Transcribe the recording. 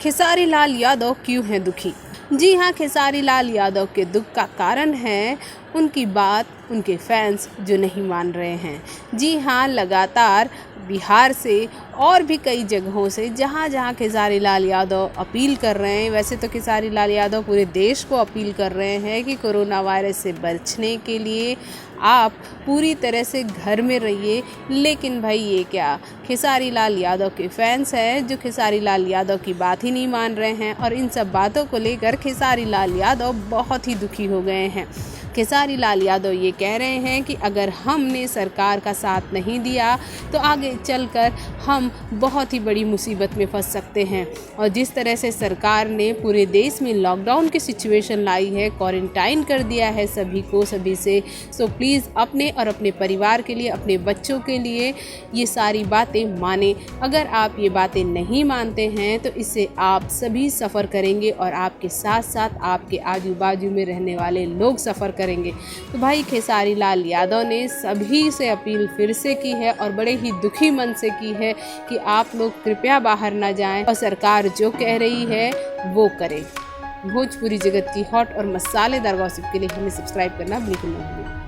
खेसारी लाल यादव क्यों हैं दुखी? जी हाँ, खेसारी लाल यादव के दुख का कारण है उनकी बात उनके फैंस जो नहीं मान रहे हैं। जी हाँ, लगातार बिहार से और भी कई जगहों से जहाँ जहाँ खेसारी लाल यादव अपील कर रहे हैं, वैसे तो खेसारी लाल यादव पूरे देश को अपील कर रहे हैं कि कोरोना वायरस से बचने के लिए आप पूरी तरह से घर में रहिए। लेकिन भाई ये क्या, खेसारी लाल यादव के फैंस हैं जो खेसारी लाल यादव की बात ही नहीं मान रहे हैं और इन सब बातों को लेकर खेसारी लाल यादव बहुत ही दुखी हो गए हैं। खेसारी लाल यादव ये कह रहे हैं कि अगर हमने सरकार का साथ नहीं दिया तो आगे चलकर हम बहुत ही बड़ी मुसीबत में फंस सकते हैं। और जिस तरह से सरकार ने पूरे देश में लॉकडाउन की सिचुएशन लाई है, क्वारंटाइन कर दिया है सभी से, सो प्लीज़ अपने और अपने परिवार के लिए, अपने बच्चों के लिए ये सारी बातें माने। अगर आप ये बातें नहीं मानते हैं तो इससे आप सभी सफ़र करेंगे और आपके साथ साथ आपके आजू बाजू में रहने वाले लोग सफ़र करेंगे। तो भाई खेसारी लाल यादव ने सभी से अपील फिर से की है और बड़े ही दुखी मन से की है कि आप लोग कृपया बाहर ना जाएं और सरकार जो कह रही है वो करें। भोजपुरी जगत की हॉट और मसालेदार गॉसिप के लिए हमें सब्सक्राइब करना बिल्कुल ना भूलें।